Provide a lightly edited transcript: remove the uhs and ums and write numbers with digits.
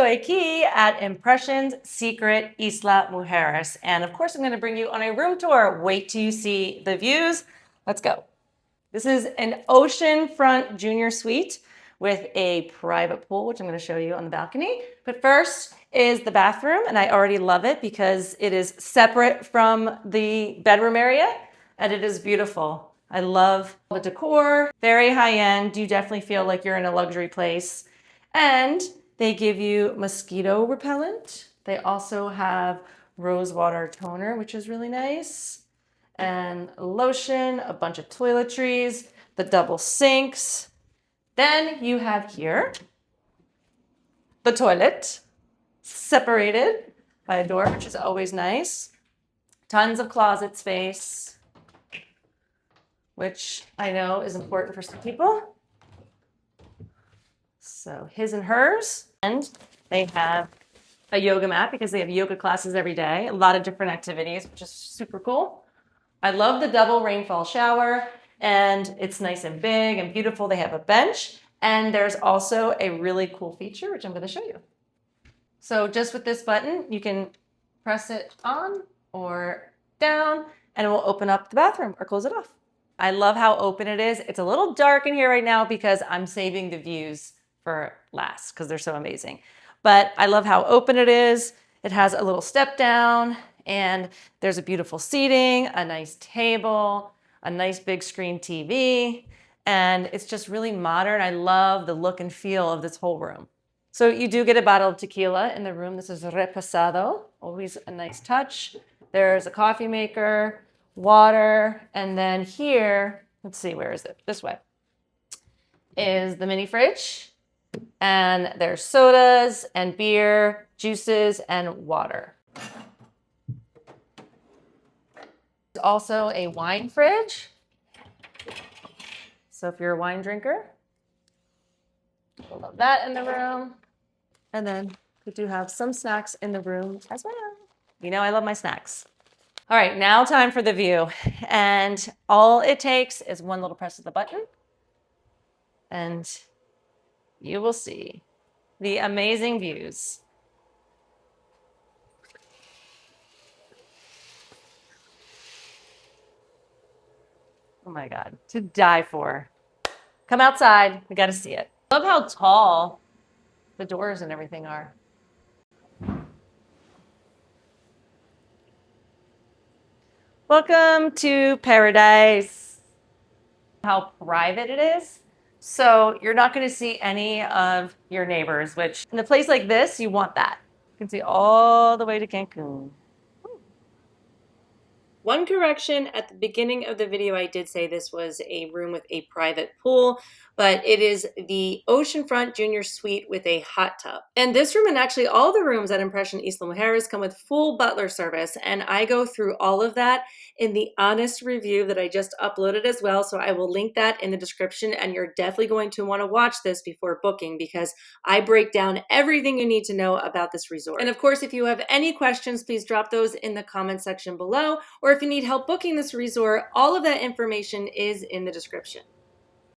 estoy aquí at Impression's Secret Isla Mujeres. And of course, I'm going to bring you on a room tour. Wait till you see the views. Let's go. This is an oceanfront junior suite with a private pool, which I'm going to show you on the balcony. But first is the bathroom, and I already love it because it is separate from the bedroom area, and it is beautiful. I love the decor, very high-end. You definitely feel like you're in a luxury place. And they give you mosquito repellent. They also have rose water toner, which is really nice, and lotion, a bunch of toiletries, the double sinks. Then you have here the toilet, separated by a door, which is always nice. Tons of closet space, which I know is important for some people. So his and hers. And they have a yoga mat because they have yoga classes every day, a lot of different activities, which is super cool. I love the double rainfall shower, and it's nice and big and beautiful. They have a bench, and there's also a really cool feature, which I'm going to show you. So just with this button, you can press it on or down, and it will open up the bathroom or close it off. I love how open it is. It's a little dark in here right now because I'm saving the views for last because they're so amazing. But I love how open it is. It has a little step down, and there's a beautiful seating, a nice table, a nice big screen TV, and it's just really modern. I love the look and feel of this whole room. So you do get a bottle of tequila in the room. This is reposado, always a nice touch. There's a coffee maker, water, and then here, let's see, where is it? This way, is the mini fridge. And there's sodas and beer, juices, and water. There's also a wine fridge. So if you're a wine drinker, we'll love that in the room. And then we do have some snacks in the room as well. You know I love my snacks. All right, now time for the view. And all it takes is one little press of the button, and you will see the amazing views. Oh my God, to die for. Come outside, we gotta see it. Love how tall the doors and everything are. Welcome to paradise. How private it is. So you're not going to see any of your neighbors, which in a place like this, you want that. You can see all the way to Cancun. One correction, at the beginning of the video, I did say this was a room with a private pool, but it is the Oceanfront Junior Suite with a hot tub. And this room, and actually all the rooms at Impression Isla Mujeres, come with full butler service, and I go through all of that in the honest review that I just uploaded as well, so I will link that in the description, and you're definitely going to want to watch this before booking because I break down everything you need to know about this resort. And of course, if you have any questions, please drop those in the comment section below, or if you need help booking this resort, all of that information is in the description.